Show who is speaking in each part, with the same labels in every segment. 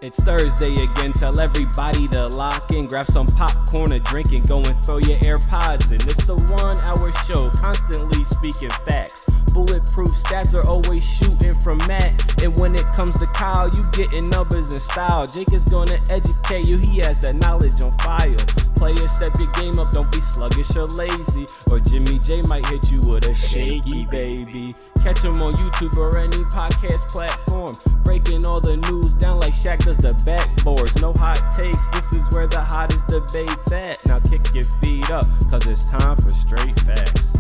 Speaker 1: It's Thursday again, tell everybody to lock in, grab some popcorn, a drink, and go and throw your AirPods in. It's the 1 hour show, constantly speaking facts. Bulletproof stats are always shooting from Matt. And when it comes to Kyle, you getting numbers and style. Jake is gonna educate you, he has that knowledge on file. Players, step your game up, don't be sluggish or lazy. Or Jimmy J might hit you with a shaky baby. Catch him on YouTube or any podcast platform. Breaking all the news down like Shaq does the backboards. No hot takes, this is where the hottest debate's at. Now kick your feet up, cause it's time for straight facts.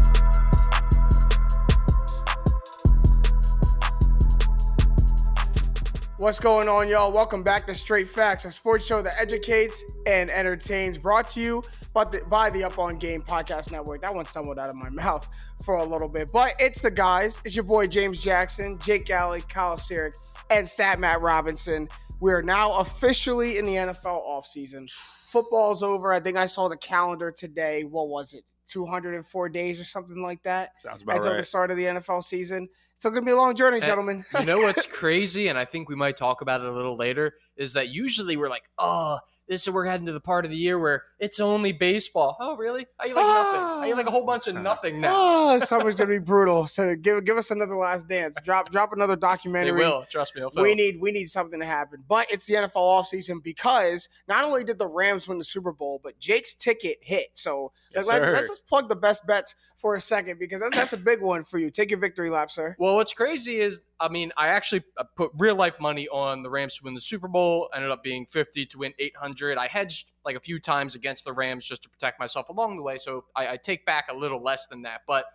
Speaker 2: What's going on, y'all? Welcome back to Straight Facts, a sports show that educates and entertains. Brought to you by the Up On Game Podcast Network. That one stumbled out of my mouth for a little bit. But it's the guys. It's your boy James Jackson, Jake Galley, Kyle Sirik, and Stat Matt Robinson. We are now officially in the NFL offseason. Football's over. I think I saw the calendar today. What was it? 204 days or something like that?
Speaker 3: Sounds about right.
Speaker 2: Until the start of the NFL season. It's going to be a long journey, gentlemen.
Speaker 4: You know what's crazy, and I think we might talk about it a little later, is that usually we're like, we're heading to the part of the year where it's only baseball. Oh, really? How you like nothing? How you like a whole bunch of nothing now?
Speaker 2: Summer's going to be brutal. So give us another last dance. Drop another documentary.
Speaker 4: They will. Trust me.
Speaker 2: We need something to happen. But it's the NFL offseason because not only did the Rams win the Super Bowl, but Jake's ticket hit. So let's just plug the best bets for a second because that's a big one for you. Take your victory lap, sir.
Speaker 4: Well, what's crazy is, I actually put real life money on the Rams to win the Super Bowl. Ended up being 50 to win 800. I hedged like a few times against the Rams just to protect myself along the way. So I take back a little less than that. But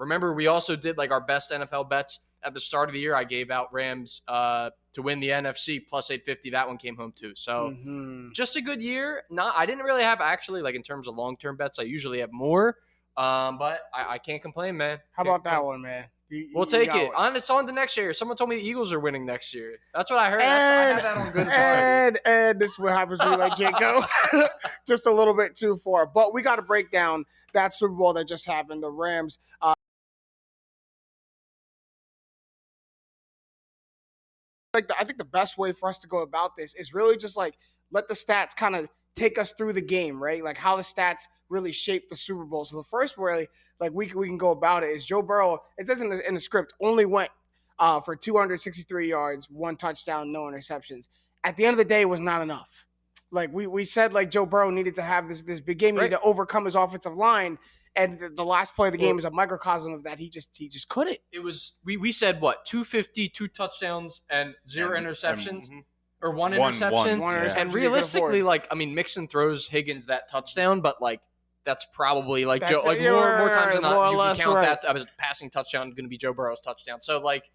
Speaker 4: remember, we also did like our best NFL bets at the start of the year. I gave out Rams to win the NFC plus 850. That one came home too. So just a good year. I didn't really have actually like in terms of long-term bets. I usually have more. But I can't complain, man.
Speaker 2: How about that one, man?
Speaker 4: We'll take it. It's on to next year. Someone told me the Eagles are winning next year. That's what I heard. I had that on good authority.
Speaker 2: And this is what happens when you let Jake go. Just a little bit too far. But we got to break down that Super Bowl that just happened. The Rams. I think the best way for us to go about this is really just like let the stats kind of take us through the game, right? Like how the stats really shape the Super Bowl. So the first way like we can go about it is Joe Burrow. It says in the script only went for 263 yards, 1 touchdown, no interceptions. At the end of the day, it was not enough. Like we said, like Joe Burrow needed to have this big game, he needed to overcome his offensive line. And the last play of the game is a microcosm of that. He just couldn't.
Speaker 4: It was we said what 250, 2 touchdowns and 0 interceptions. Or one interception. And realistically, Mixon throws Higgins that touchdown, but like that's probably like Joe, like more times than not, you can count that as a passing touchdown going to be Joe Burrow's touchdown. So like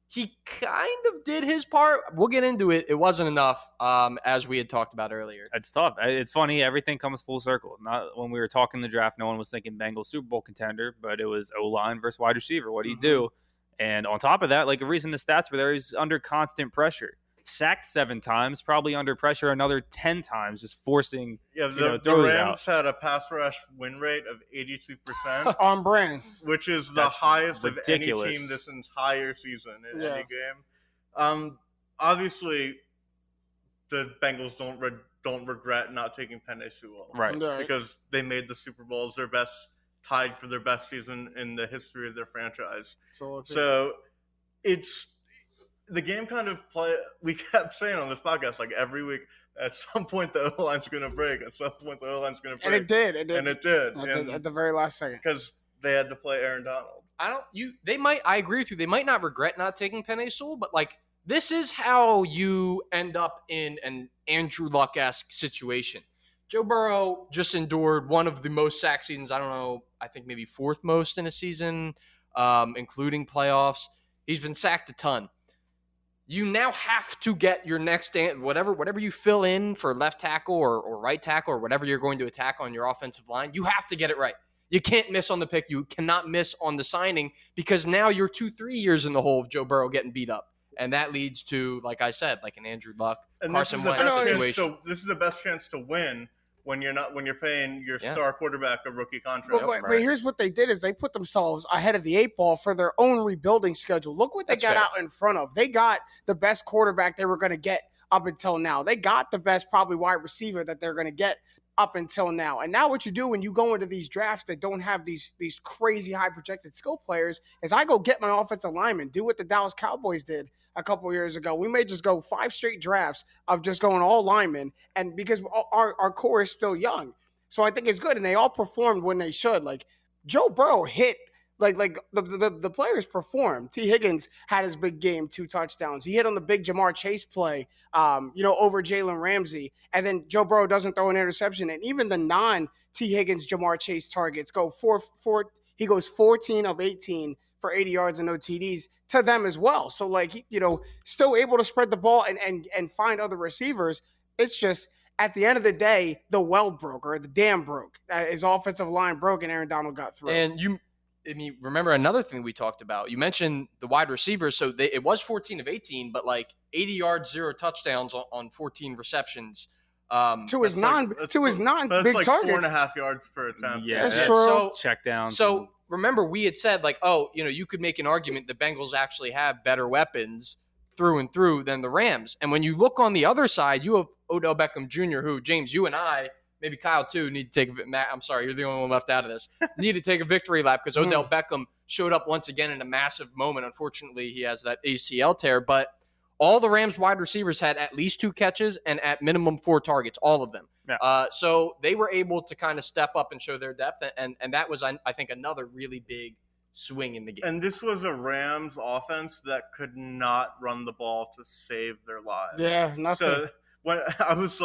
Speaker 4: he kind of did his part. We'll get into it. It wasn't enough, as we had talked about earlier.
Speaker 3: It's tough. It's funny. Everything comes full circle. Not when we were talking the draft, no one was thinking Bengals Super Bowl contender, but it was O-line versus wide receiver. What do you do? And on top of that, like a reason the stats were there, he's under constant pressure. Sacked 7 times, probably under pressure another 10 times, just forcing. Yeah,
Speaker 5: the Rams had a pass rush win rate of 82%.
Speaker 2: On brand.
Speaker 5: Which is the highest ridiculous. Of any team this entire season in any game. Obviously, the Bengals don't regret not taking Penei Sewell.
Speaker 3: Right.
Speaker 5: Because they made the Super Bowl their best, tied for their best season in the history of their franchise. So it's... The game kind of we kept saying on this podcast, like every week, at some point the O-line's going to break. At some point the O-line's going to break.
Speaker 2: And it did. At the very last second.
Speaker 5: Because they had to play Aaron Donald.
Speaker 4: I agree with you. They might not regret not taking Penei Sewell, but like this is how you end up in an Andrew Luck-esque situation. Joe Burrow just endured one of the most sack seasons. I don't know. I think maybe 4th most in a season, including playoffs. He's been sacked a ton. You now have to get your next whatever you fill in for left tackle or right tackle or whatever you're going to attack on your offensive line. You have to get it right. You can't miss on the pick. You cannot miss on the signing because now you're 2-3 years in the hole of Joe Burrow getting beat up. And that leads to, like I said, like an Andrew Luck,
Speaker 5: and
Speaker 4: Carson Wentz situation.
Speaker 5: This is the best chance to win when you're paying your star quarterback a rookie contract.
Speaker 2: But here's what they did is they put themselves ahead of the 8 ball for their own rebuilding schedule. Look what they got out in front of. They got the best quarterback they were going to get up until now. They got the best probably wide receiver that they're going to get up until now. And now what you do when you go into these drafts that don't have these crazy high projected skill players is I go get my offensive lineman, do what the Dallas Cowboys did a couple of years ago. We may just go 5 straight drafts of just going all linemen, and because our core is still young. So I think it's good, and they all performed when they should. Like Joe Burrow hit, like the players performed. T. Higgins had his big game, 2 touchdowns. He hit on the big Jamar Chase play, over Jalen Ramsey, and then Joe Burrow doesn't throw an interception. And even the non-T. Higgins Jamar Chase targets go 4. He goes 14 of 18 for 80 yards and no TDs to them as well. So still able to spread the ball and find other receivers. It's just, at the end of the day, the well broke, or the dam broke. His offensive line broke, and Aaron Donald got through.
Speaker 4: And remember another thing we talked about. You mentioned the wide receivers. So it was 14 of 18, but 80 yards, 0 touchdowns on 14 receptions.
Speaker 2: To his non big targets.
Speaker 5: 4.5 yards per attempt.
Speaker 3: Yeah,
Speaker 2: that's true.
Speaker 3: So, check down.
Speaker 4: So remember, we had said you could make an argument the Bengals actually have better weapons through and through than the Rams. And when you look on the other side, you have Odell Beckham Jr., who, James, you and I, maybe Kyle too, need to take Matt, I'm sorry, you're the only one left out of this. Need to take a victory lap because Odell Beckham showed up once again in a massive moment. Unfortunately, he has that ACL tear, but all the Rams wide receivers had at least 2 catches and at minimum 4 targets, all of them.
Speaker 3: Yeah.
Speaker 4: So they were able to kind of step up and show their depth, and that was, I think, another really big swing in the game.
Speaker 5: And this was a Rams offense that could not run the ball to save their lives.
Speaker 2: Yeah, nothing.
Speaker 5: So when I was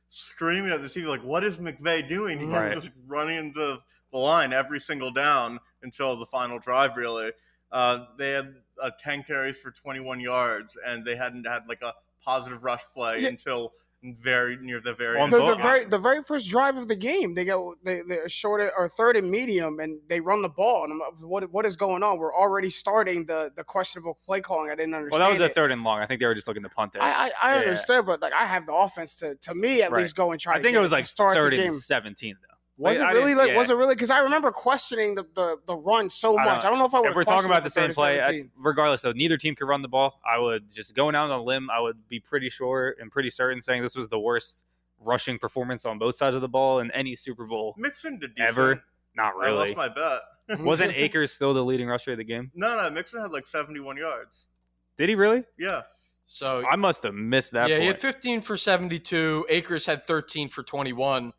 Speaker 5: screaming at the TV, what is McVay doing? He kept just running into the line every single down until the final drive, really. They had 10 carries for 21 yards, and they hadn't had a positive rush play until very near the very end.
Speaker 2: The very first drive of the game, they're short or 3rd and medium, and they run the ball. And what is going on? We're already starting the questionable play calling. I didn't understand.
Speaker 3: Well, that was a 3rd and long. I think they were just looking to punt there.
Speaker 2: I understand, but I have the offense to me at least go and try.
Speaker 3: I think it was 3rd and 17 though.
Speaker 2: Was it really? Was it really? Because I remember questioning the run so much. I don't know if I would.
Speaker 3: If we're talking about the same play, regardless, though, neither team could run the ball. I would just going out on a limb. I would be pretty sure and pretty certain saying this was the worst rushing performance on both sides of the ball in any Super Bowl
Speaker 5: Mixon did decent.
Speaker 3: Ever. Not really.
Speaker 5: I lost my bet.
Speaker 3: Wasn't Akers still the leading rusher of the game?
Speaker 5: No. Mixon had 71 yards.
Speaker 3: Did he really?
Speaker 5: Yeah.
Speaker 4: So
Speaker 3: I must have missed that.
Speaker 4: Yeah,
Speaker 3: point.
Speaker 4: He had 15 for 72. Akers had 13 for 21.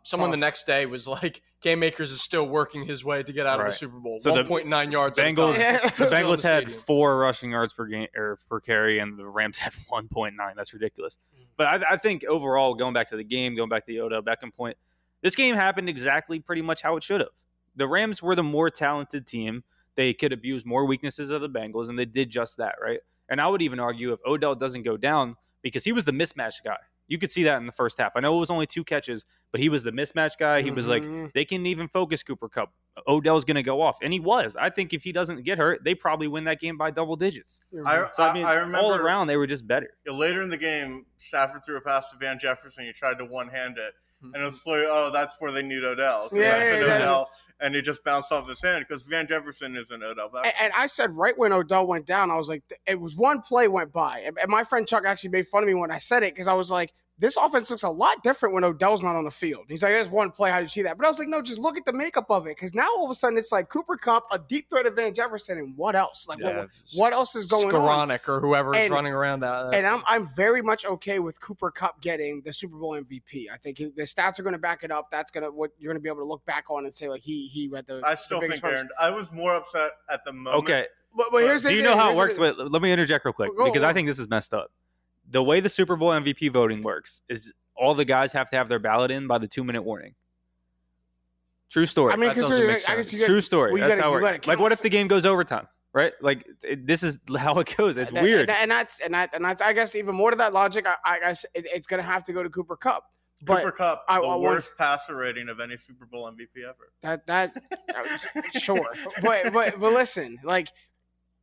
Speaker 4: Someone the next day was like, Cam Akers is still working his way to get out of the Super Bowl. So 1.9 yards.
Speaker 3: Bengals, the Bengals had 4 rushing yards per game or per carry, and the Rams had 1.9. That's ridiculous. But I think overall, going back to the game, going back to the Odell Beckham point, this game happened exactly pretty much how it should have. The Rams were the more talented team. They could abuse more weaknesses of the Bengals, and they did just that, right? And I would even argue if Odell doesn't go down, because he was the mismatch guy. You could see that in the first half. I know it was only 2 catches, but he was the mismatch guy. He was they can even focus Cooper Kupp. Odell's going to go off. And he was. I think if he doesn't get hurt, they probably win that game by double digits. I remember all around, they were just better.
Speaker 5: Later in the game, Stafford threw a pass to Van Jefferson. He tried to one-hand it. And it was clear, that's where they need Odell. Odell, and he just bounced off his hand because Van Jefferson isn't Odell.
Speaker 2: And I said right when Odell went down, I was like, it was one play went by. And my friend Chuck actually made fun of me when I said it because I was like, this offense looks a lot different when Odell's not on the field. He's like, there's one play. How did you see that? But I was like, no, just look at the makeup of it. Because now all of a sudden it's like Cooper Kupp, a deep threat of Van Jefferson, and what else? What else is going on?
Speaker 4: Skoranek or whoever is running around that.
Speaker 2: And I'm very much okay with Cooper Kupp getting the Super Bowl MVP. I think the stats are going to back it up. That's what you're going to be able to look back on and say he read the.
Speaker 5: I still think Aaron. I was more upset at the moment.
Speaker 3: Okay,
Speaker 2: but here's
Speaker 3: do you know how it works? Wait, let me interject real quick because I think this is messed up. The way the Super Bowl MVP voting works is all the guys have to have their ballot in by the 2-minute warning. True story.
Speaker 2: I mean,
Speaker 3: true story. That's how it works. Like, what if the game goes overtime? Right? Like, this is how it goes. It's weird.
Speaker 2: And that's I guess even more to that logic. I guess it's going to have to go to Cooper Kupp.
Speaker 5: Cooper Kupp, the worst passer rating of any Super Bowl MVP ever.
Speaker 2: That sure, but listen, like.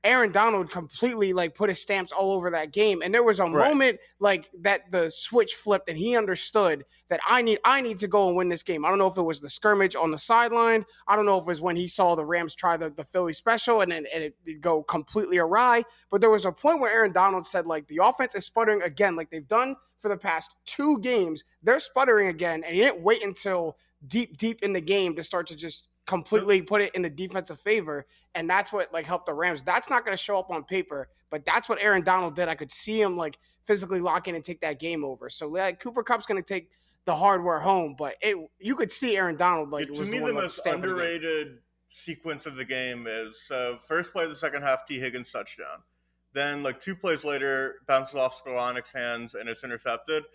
Speaker 2: Aaron Donald completely like put his stamps all over that game. And there was a moment like that the switch flipped and he understood that I need to go and win this game. I don't know if it was the scrimmage on the sideline. I don't know if it was when he saw the Rams try the Philly special and it go completely awry. But there was a point where Aaron Donald said like the offense is sputtering again, like they've done for the past 2 games. They're sputtering again. And he didn't wait until deep in the game to start to just completely put it in the defensive favor, and that's what like helped the Rams. That's not going to show up on paper, but that's what Aaron Donald did. I could see him like physically lock in and take that game over. So like Cooper Kupp's going to take the hardware home, but you could see Aaron Donald like
Speaker 5: to me the most underrated sequence of the game is first play of the second half, T. Higgins touchdown. Then like 2 plays later, bounces off Skoranic's hands and it's intercepted.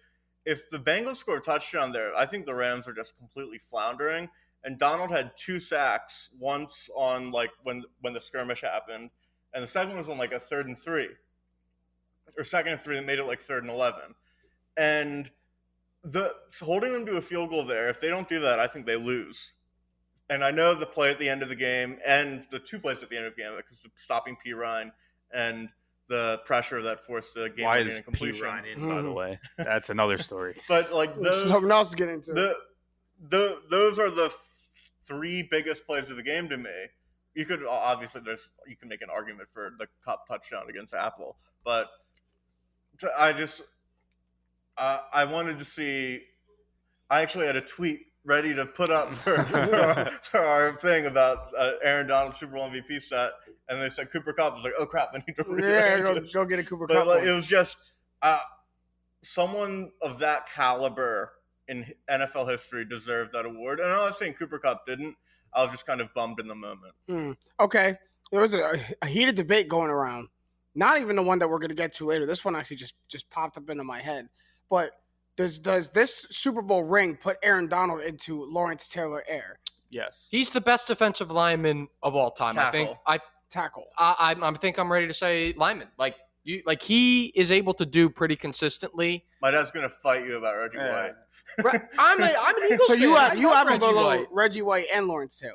Speaker 5: If the Bengals score a touchdown there, I think the Rams are just completely floundering. And Donald had 2 sacks, once on like when the skirmish happened, and the second was on like a 3rd and 3, or 2nd and 3 that made it like 3rd and 11. And holding them to a field goal there, if they don't do that, I think they lose. And I know the play at the end of the game and the 2 plays at the end of the game, because stopping P. Ryan and the pressure that forced the game winning completion.
Speaker 3: Why is P. Ryan in, by the way? That's another story.
Speaker 5: But like
Speaker 2: something else to get into.
Speaker 5: Those are the 3 biggest plays of the game to me. You could obviously you can make an argument for the Kupp touchdown against Apple, but I wanted to see. I actually had a tweet ready to put up for our thing about Aaron Donald Super Bowl MVP stat, and they said Cooper Kupp. I was like, oh crap, I need to
Speaker 2: go get a Cooper Kupp.
Speaker 5: Like, it was just someone of that caliber in NFL history deserved that award. And I'm not saying Cooper Kupp didn't. I was just kind of bummed in the moment.
Speaker 2: Okay. There was a heated debate going around. Not even the one that we're going to get to later. This one actually just popped up into my head. But does this Super Bowl ring put Aaron Donald into Lawrence Taylor air?
Speaker 3: Yes.
Speaker 4: He's the best defensive lineman of all time.
Speaker 5: Tackle.
Speaker 4: I think I'm ready to say lineman. Like he is able to do pretty consistently.
Speaker 5: My dad's going to fight you about Reggie White.
Speaker 4: I'm an Eagles
Speaker 2: so
Speaker 4: fan.
Speaker 2: you have him below Reggie White and Lawrence Taylor.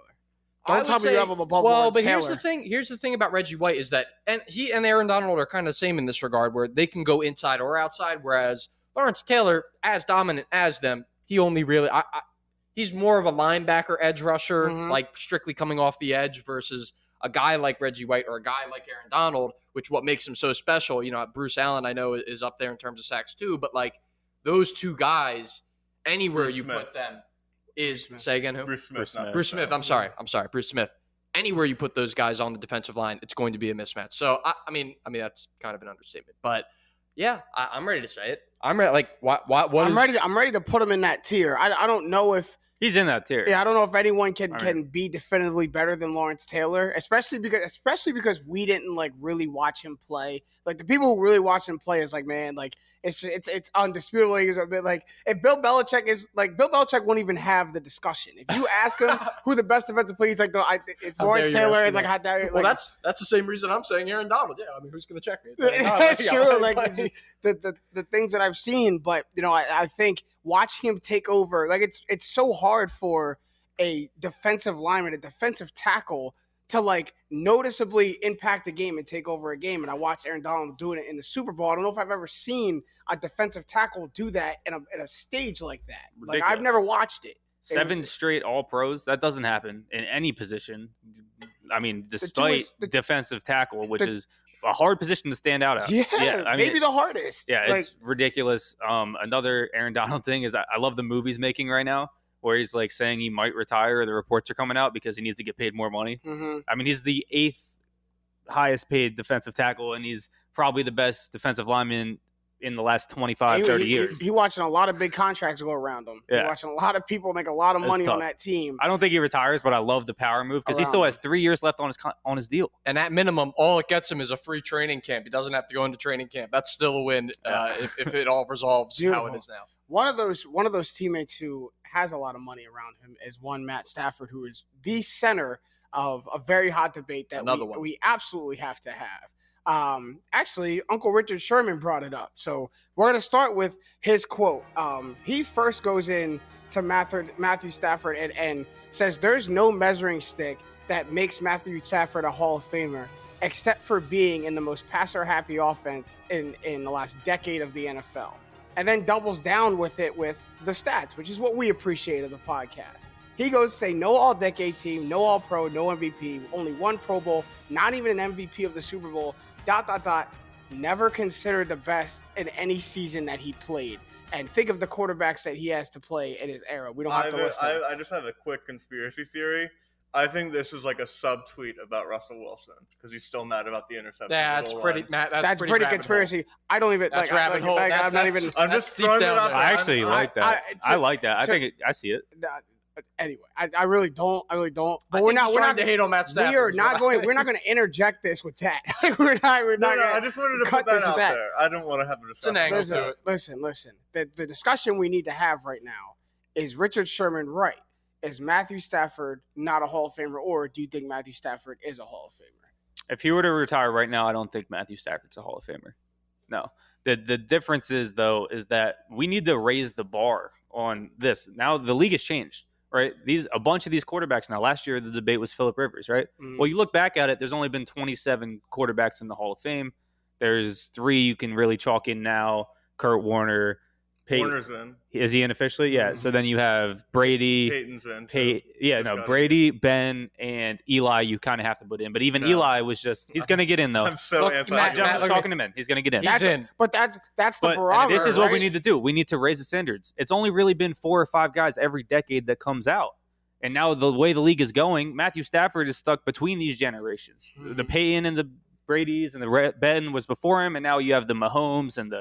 Speaker 2: Don't tell me you have him above Lawrence Taylor.
Speaker 4: Well, but here's the thing about Reggie White is that he and Aaron Donald are kind of the same in this regard, where they can go inside or outside, whereas Lawrence Taylor, as dominant as them, he only really he's more of a linebacker edge rusher, like strictly coming off the edge, versus a guy like Reggie White or a guy like Aaron Donald, which what makes him so special. You know, Bruce Allen I know is up there in terms of sacks too, but like those 2 guys, anywhere
Speaker 5: Bruce
Speaker 4: you
Speaker 5: Smith.
Speaker 4: Put them is say again who?
Speaker 5: Bruce Smith.
Speaker 4: Bruce Smith. I'm sorry, Bruce Smith. Anywhere you put those guys on the defensive line, it's going to be a mismatch. So I mean that's kind of an understatement, but yeah, I'm ready to say it. I'm ready. Like what?
Speaker 2: I'm ready to put him in that tier. I don't know if
Speaker 3: he's in that tier.
Speaker 2: Yeah, I don't know if anyone can be definitively better than Lawrence Taylor, especially because we didn't like really watch him play. Like the people who really watch him play is like, man, like it's undisputable. He's a bit like if Bill Belichick won't even have the discussion. If you ask him who the best defensive player, he's like, no, it's Lawrence Taylor. It's like, how dare you?
Speaker 4: Well, that's the same reason I'm saying Aaron Donald. Yeah, I mean, who's going to check me?
Speaker 2: That's true. Like the things that I've seen, but you know, I think watching him take over, like it's so hard for a defensive lineman, a defensive tackle, to like noticeably impact a game and take over a game. And I watched Aaron Donald doing it in the Super Bowl. I don't know if I've ever seen a defensive tackle do that in a stage like that.
Speaker 3: Ridiculous.
Speaker 2: Like I've never watched it.
Speaker 3: 7 straight All-Pros, that doesn't happen in any position. I mean, despite defensive tackle, which is a hard position to stand out at.
Speaker 2: Yeah, I mean, maybe the hardest.
Speaker 3: Yeah, like, it's ridiculous. Another Aaron Donald thing is I love the movies making right now, where he's like saying he might retire. The reports are coming out because he needs to get paid more money. I mean, he's the 8th highest paid defensive tackle, and he's probably the best defensive lineman in the last 25, 30 years.
Speaker 2: He's watching a lot of big contracts go around him.
Speaker 3: Yeah.
Speaker 2: He's watching a lot of people make a lot of money on that team.
Speaker 3: I don't think he retires, but I love the power move because he still has 3 years left on his deal.
Speaker 4: And at minimum, all it gets him is a free training camp. He doesn't have to go into training camp. That's still a win if it all resolves how it is now.
Speaker 2: One of those teammates who has a lot of money around him is one Matt Stafford, who is the center of a very hot debate that we absolutely have to have. Actually, Uncle Richard Sherman brought it up. So we're going to start with his quote. He first goes in to Matthew Stafford and says there's no measuring stick that makes Matthew Stafford a Hall of Famer. except for being in the most passer-happy offense in the last decade of the NFL. And then doubles down with it with the stats, which is what we appreciate of the podcast. He goes to say no all-decade team, no all-pro, no MVP, only one Pro Bowl, not even an MVP of the Super Bowl, ... never considered the best in any season that he played. And think of the quarterbacks that he has to play in his era. We don't have to list them.
Speaker 5: I just have a quick conspiracy theory. I think this is like a subtweet about Russell Wilson because he's still mad about the interception.
Speaker 4: That's pretty, Matt.
Speaker 2: That's pretty conspiracy.
Speaker 4: Hole.
Speaker 2: I don't even
Speaker 4: that's
Speaker 2: like.
Speaker 4: Rabbit hole.
Speaker 2: I'm not even.
Speaker 5: I'm just throwing it out there.
Speaker 3: I actually like that. I like that. I think I see it.
Speaker 2: Anyway, I really don't.
Speaker 4: But we're not to hate on Matt Stafford.
Speaker 2: We are not going. We're not going to interject this with that. we're not.
Speaker 5: No, I just wanted to put that out there. I don't want to have a discussion.
Speaker 4: It's an angle to it.
Speaker 2: Listen. The discussion we need to have right now is Richard Sherman right? Is Matthew Stafford not a Hall of Famer, or do you think Matthew Stafford is a Hall of Famer?
Speaker 3: If he were to retire right now, I don't think Matthew Stafford's a Hall of Famer. No. The difference is that we need to raise the bar on this. Now the league has changed. Right, a bunch of these quarterbacks now. Last year, the debate was Phillip Rivers, right? Mm. Well, you look back at it. There's only been 27 quarterbacks in the Hall of Fame. There's 3 you can really chalk in now: Kurt Warner, Peyton.
Speaker 5: Warner's in.
Speaker 3: Is he in officially? Yeah. Mm-hmm. So then you have Brady.
Speaker 5: Peyton's in.
Speaker 3: Brady, Ben, and Eli. You kind of have to put in, but even Eli was just—he's going to get in though.
Speaker 5: I'm so anti.
Speaker 3: Matt talking him in. He's going to get in.
Speaker 2: He's in. But that's the barometer.
Speaker 3: This is what we need to do. We need to raise the standards. It's only really been 4 or 5 guys every decade that comes out, and now the way the league is going, Matthew Stafford is stuck between these generations. Mm-hmm. The Peyton and the Brady's and the Ben was before him, and now you have the Mahomes and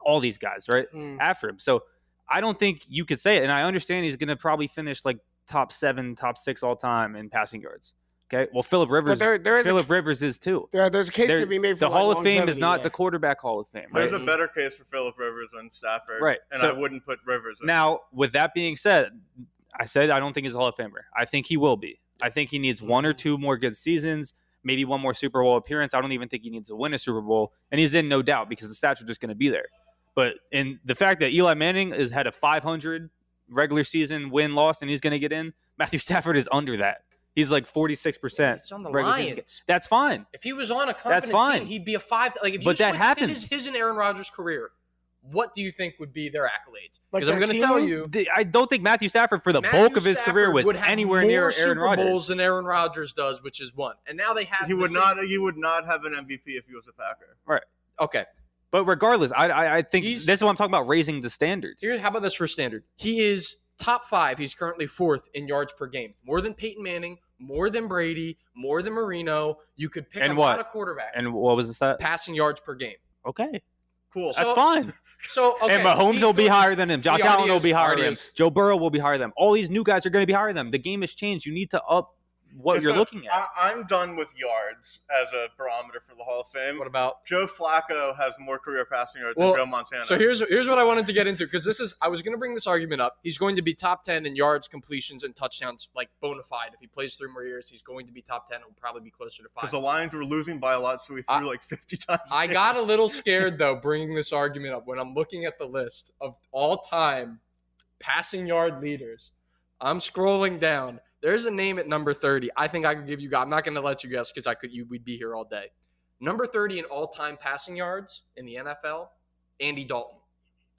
Speaker 3: all these guys right after him. So I don't think you could say it. And I understand he's going to probably finish like top 7, top 6 all time in passing yards. Okay. Well, Phillip Rivers, Rivers is too.
Speaker 2: There's a case to be made for
Speaker 3: the Hall of Fame is not the quarterback Hall of Fame. Right?
Speaker 5: There's a better case for Phillip Rivers than Stafford.
Speaker 3: Right.
Speaker 5: And I wouldn't put Rivers in.
Speaker 3: Now, with that being said, I said I don't think he's a Hall of Famer. I think he will be. I think he needs 1 or 2 more good seasons, maybe 1 more Super Bowl appearance. I don't even think he needs to win a Super Bowl. And he's in, no doubt, because the stats are just going to be there. But in the fact that Eli Manning has had a 500 regular season win-loss and he's going to get in, Matthew Stafford is under that. He's like 46%.
Speaker 4: It's on the Lions.
Speaker 3: That's fine.
Speaker 4: If he was on a competent team, he'd be a 5. Like if you switched his and Aaron Rodgers' career, what do you think would be their accolades? Because I'm going to tell you,
Speaker 3: I don't think Matthew Stafford for the bulk of his career was anywhere near Aaron Rodgers.
Speaker 4: Super Bowls than Aaron Rodgers does, which is 1. And now they have.
Speaker 5: He would not have an MVP if he was a Packer.
Speaker 3: Right.
Speaker 4: Okay.
Speaker 3: But regardless, I think this is what I'm talking about, raising the standards.
Speaker 4: How about this for standard? He is top 5. He's currently 4th in yards per game. More than Peyton Manning, more than Brady, more than Marino. You could pick a lot of quarterbacks.
Speaker 3: And what was the stat?
Speaker 4: Passing yards per game.
Speaker 3: Okay.
Speaker 5: Cool.
Speaker 3: That's fine.
Speaker 4: Okay,
Speaker 3: and Mahomes will be higher than him. Josh Allen will be higher than him. Joe Burrow will be higher than him. All these new guys are going to be higher than him. The game has changed. You need to up what you're looking at.
Speaker 5: I'm done with yards as a barometer for the Hall of Fame.
Speaker 4: What about
Speaker 5: Joe Flacco has more career passing yards than Joe Montana?
Speaker 4: So here's what I wanted to get into, because I was going to bring this argument up. He's going to be top 10 in yards, completions, and touchdowns, like bona fide. If he plays 3 more years, he's going to be top 10. He'll probably be closer to 5.
Speaker 5: Because the Lions were losing by a lot, so he threw like 50 times.
Speaker 4: I got a little scared, though, bringing this argument up when I'm looking at the list of all-time passing yard leaders. I'm scrolling down. There's a name at number 30. I think I could give you guys. I'm not going to let you guess because we'd be here all day. Number 30 in all-time passing yards in the NFL, Andy Dalton.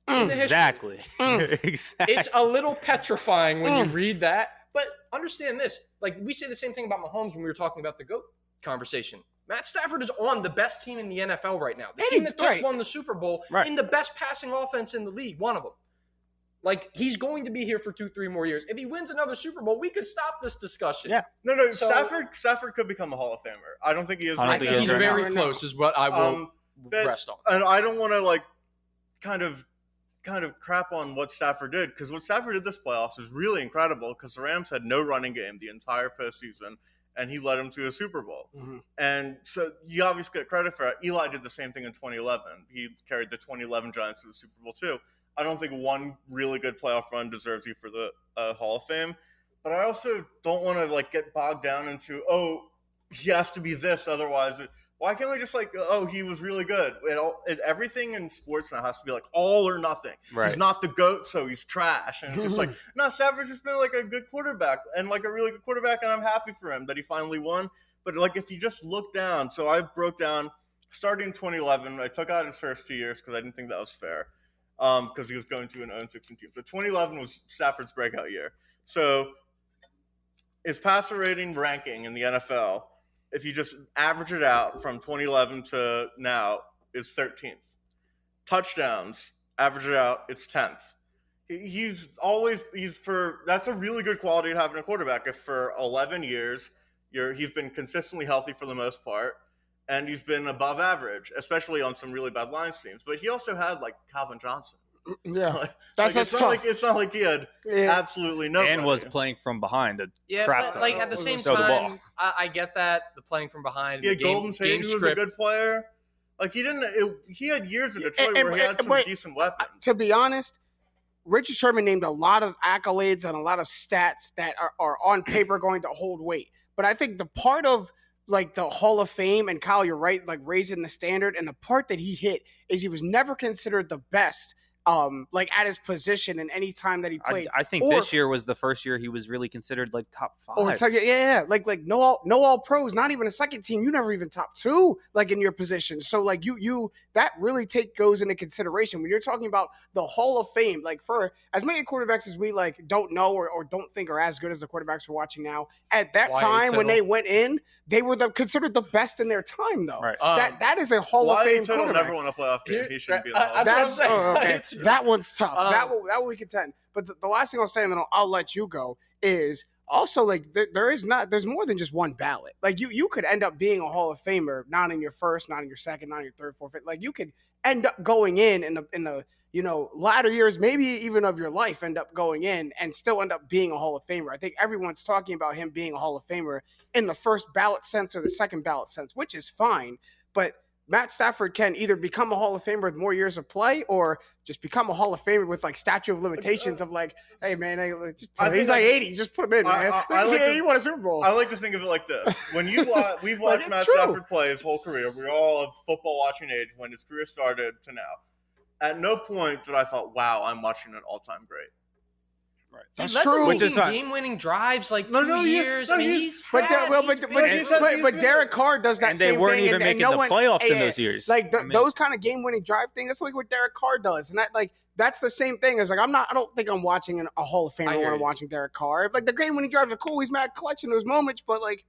Speaker 3: Exactly.
Speaker 4: It's a little petrifying when you read that, but understand this. Like, we say the same thing about Mahomes when we were talking about the GOAT conversation. Matt Stafford is on the best team in the NFL right now. The team that just won the Super Bowl in the best passing offense in the league, one of them. Like, he's going to be here for 2-3 more years. If he wins another Super Bowl, we could stop this discussion.
Speaker 3: Yeah.
Speaker 5: No. Stafford could become a Hall of Famer. I don't think he is.
Speaker 4: I think he's very close, is what I will rest on.
Speaker 5: And I don't want to kind of crap on what Stafford did, because what Stafford did this playoffs is really incredible, because the Rams had no running game the entire postseason, and he led them to a Super Bowl. Mm-hmm. And so you obviously get credit for it. Eli did the same thing in 2011. He carried the 2011 Giants to the Super Bowl too. I don't think one really good playoff run deserves you for the Hall of Fame. But I also don't want to get bogged down into, he has to be this, otherwise why can't we just he was really good? Everything in sports now has to be all or nothing. Right. He's not the GOAT, so he's trash. And it's just no, Stafford's just been a good quarterback and a really good quarterback, and I'm happy for him that he finally won. But like if you just look down, so I broke down starting in 2011. I took out his first 2 years because I didn't think that was fair because he was going to an 0-16 team. So 2011 was Stafford's breakout year. So his passer rating ranking in the NFL, if you just average it out from 2011 to now, is 13th. Touchdowns, average it out, it's 10th. That's a really good quality to have in a quarterback. If for 11 years he's been consistently healthy for the most part, and he's been above average, especially on some really bad Lions teams. But he also had like Calvin Johnson.
Speaker 2: Yeah,
Speaker 5: that's
Speaker 2: tough.
Speaker 5: It's not like he had absolutely no.
Speaker 3: And was playing from behind.
Speaker 4: But like at the same time, I get that the playing from behind.
Speaker 5: Yeah, Golden Tate, who was a good player. Like he had years in Detroit where he had some decent weapons.
Speaker 2: To be honest, Richard Sherman named a lot of accolades and a lot of stats that are on paper going to hold weight. But I think the part of like the Hall of Fame, and Kyle, you're right, like raising the standard, and the part that he hit is he was never considered the best like at his position in any time that he played.
Speaker 3: I think this year was the first year he was really considered like top 5.
Speaker 2: Like no all pros, not even a second team. You never even top 2 like in your position. So like you that really goes into consideration when you're talking about the Hall of Fame. Like for as many quarterbacks as we like don't know or don't think are as good as the quarterbacks we're watching now, at that time when they went in, they were considered the best in their time though.
Speaker 3: Right.
Speaker 2: That is a Hall of Fame quarterback.
Speaker 5: Never won a playoff game. He shouldn't be in the Hall of Fame.
Speaker 4: That's what I'm saying.
Speaker 2: Okay. That one's tough. That one we contend. But the last thing I'll say, and then I'll let you go, is also like there's more than just one ballot. Like you could end up being a Hall of Famer, not in your first, not in your second, not in your third, fourth, fifth. Like you could end up going in the latter years, maybe even of your life, end up going in and still end up being a Hall of Famer. I think everyone's talking about him being a Hall of Famer in the first ballot sense or the second ballot sense, which is fine. But Matt Stafford can either become a Hall of Famer with more years of play or just become a Hall of Famer with like statute of limitations of like, hey man, he's like 80, just put him in, man. He won a Super Bowl.
Speaker 5: I like to think of it like this: when we've watched Matt Stafford play his whole career, we're all of football watching age when his career started to now. At no point did I thought, wow, I'm watching an all-time great.
Speaker 3: Right.
Speaker 2: That's true.
Speaker 4: Which is game-winning drives like 2 years. But
Speaker 2: Derek Carr does that same thing.
Speaker 3: And they weren't even making the playoffs in those years.
Speaker 2: Like those kind of game-winning drive things. That's like what Derek Carr does, and that's the same thing. As like I don't think I'm watching a Hall of Famer when I'm watching Derek Carr. Like the game-winning drives are cool. He's mad clutch in those moments, but like.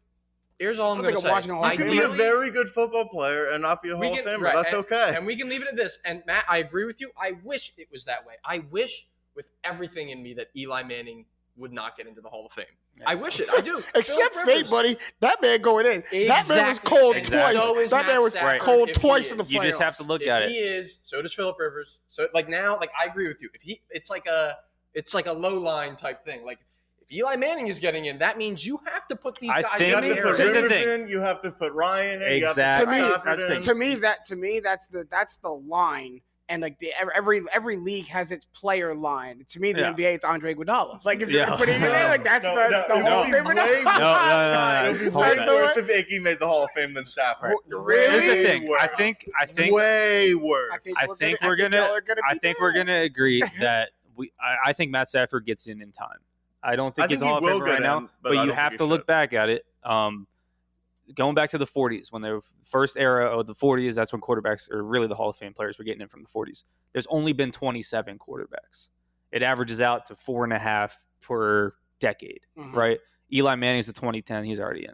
Speaker 4: Here's all I'm going to say.
Speaker 5: You can be a very good football player and not be a Hall of Famer. Right, that's okay.
Speaker 4: And we can leave it at this. And Matt, I agree with you. I wish it was that way. I wish with everything in me that Eli Manning would not get into the Hall of Fame. I wish it. I do.
Speaker 2: Except fate, buddy. That man going in. Exactly. That man was cold twice.
Speaker 4: So
Speaker 2: that man was cold twice in the playoffs.
Speaker 3: You just have to look at it.
Speaker 4: He is. So does Phillip Rivers. So like now, like I agree with you. It's like a low line type thing. Like if Eli Manning is getting in, that means you have to put these guys in.
Speaker 5: You have to put Rivers in. You have to put Ryan in.
Speaker 3: Exactly.
Speaker 5: You have to put Stafford in.
Speaker 2: To me, that's the line. And like every league has its player line. To me, the NBA it's Andre Iguodala. Like if you're putting it in there, like that's the Hall of Famer.
Speaker 5: No. It would be way worse if Iggy made the Hall of Fame than Stafford.
Speaker 2: Really?
Speaker 3: Here's the thing. I think
Speaker 5: way worse.
Speaker 3: I think we're gonna agree that I think Matt Stafford gets in time. I don't think he's a Hall of Famer right now, but you have to look back at it. Going back to the 40s, when the first era of the 40s, that's when quarterbacks, or really the Hall of Fame players, were getting in from the 40s. There's only been 27 quarterbacks. It averages out to 4.5 per decade, right? Eli Manning's the 2010. He's already in.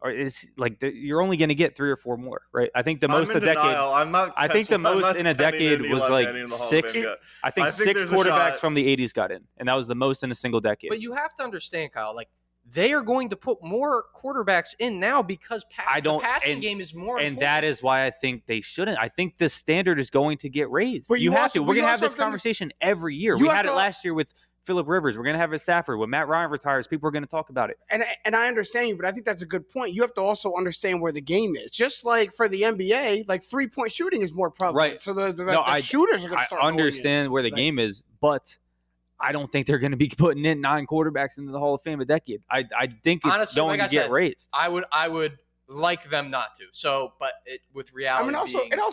Speaker 3: Or it's like you're only going to get 3 or 4 more, right? I think the most a decade. I think the most in a decade was like 6. I think 6 quarterbacks from the 80s got in, and that was the most in a single decade.
Speaker 4: But you have to understand, Kyle, like they are going to put more quarterbacks in now because the passing game is more important.
Speaker 3: And that is why I think they shouldn't. I think the standard is going to get raised. But you have to. We're going to have this conversation every year. We had it last year with Phillip Rivers. We're going to have it with Stafford. When Matt Ryan retires, people are going to talk about it.
Speaker 2: And I understand you, but I think that's a good point. You have to also understand where the game is. Just like for the NBA, like 3-point shooting is more prevalent.
Speaker 3: Right.
Speaker 2: So the shooters are going to start.
Speaker 3: I understand where the game is, but I don't think they're going to be putting in 9 quarterbacks into the Hall of Fame a decade. I think it's honestly, going to get raised.
Speaker 4: I would like them not to. So, but with reality,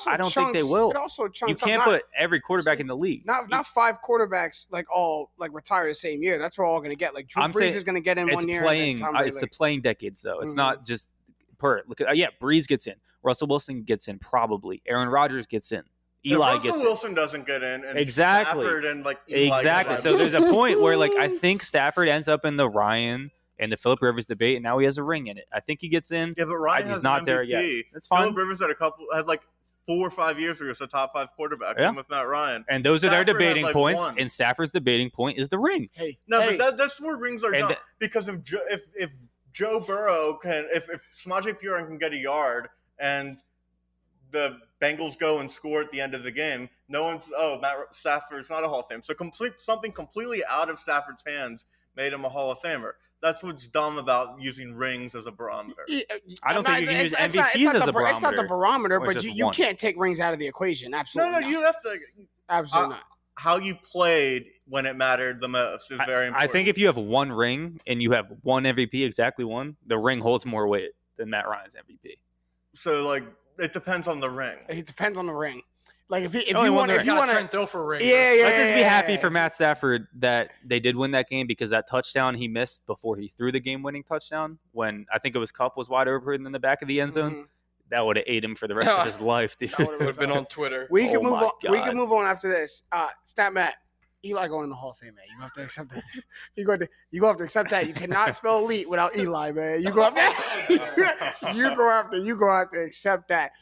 Speaker 2: I
Speaker 3: don't think they will.
Speaker 2: It also chunks.
Speaker 3: You can't put every quarterback in the league.
Speaker 2: Not 5 quarterbacks like all like retire the same year. That's what we're all going to get. Like Drew Brees is going to get in 1 year.
Speaker 3: It's the playing decades though. It's not just per. Look at Breeze gets in. Russell Wilson gets in probably. Aaron Rodgers gets in. Eli
Speaker 5: if
Speaker 3: gets
Speaker 5: Russell Wilson doesn't get in, and
Speaker 3: exactly.
Speaker 5: Stafford and like Eli
Speaker 3: exactly. So there's a point where like I think Stafford ends up in the Ryan and the Phillip Rivers debate, and now he has a ring in it. I think he gets in.
Speaker 5: Yeah, but Ryan
Speaker 3: he's
Speaker 5: has
Speaker 3: not
Speaker 5: an MVP.
Speaker 3: there yet. That's fine.
Speaker 5: Phillip Rivers had like 4 or 5 years where he was a top 5 quarterback,
Speaker 3: Yeah.
Speaker 5: same with Matt Ryan.
Speaker 3: And those are their
Speaker 5: Stafford
Speaker 3: debating
Speaker 5: had, like,
Speaker 3: points.
Speaker 5: 1.
Speaker 3: And Stafford's debating point is the ring.
Speaker 5: But that's where rings are done. Because if Joe Burrow if Samaje Perine can get a yard and the Bengals go and score at the end of the game, no one's Matt Stafford's not a Hall of Fame. So something completely out of Stafford's hands made him a Hall of Famer. That's what's dumb about using rings as a barometer.
Speaker 3: I don't think you can use MVPs as a barometer.
Speaker 2: It's not the barometer, but you
Speaker 3: one.
Speaker 2: can't take rings out of the equation. Absolutely.
Speaker 5: No, you have to.
Speaker 2: Absolutely not.
Speaker 5: How you played when it mattered the most is very important.
Speaker 3: I think if you have one ring and you have one MVP, exactly one, the ring holds more weight than Matt Ryan's MVP.
Speaker 5: So, like, it depends on the ring.
Speaker 2: It depends on the ring. Like if you
Speaker 4: want
Speaker 2: to
Speaker 4: Trent Dilfer ring.
Speaker 3: Let's just be happy for Matt Stafford that they did win that game, because that touchdown he missed before he threw the game-winning touchdown, when I think it was Kupp was wide open in the back of the end zone. That would have ate him for the rest of his life. Dude.
Speaker 4: That would have been on Twitter.
Speaker 2: We can move on. We can move on after this. Stat Matt. Eli going in the Hall of Fame, man. You have to accept that. You go have to accept that. You cannot spell elite without Eli, man. You go have to. You go have to accept that.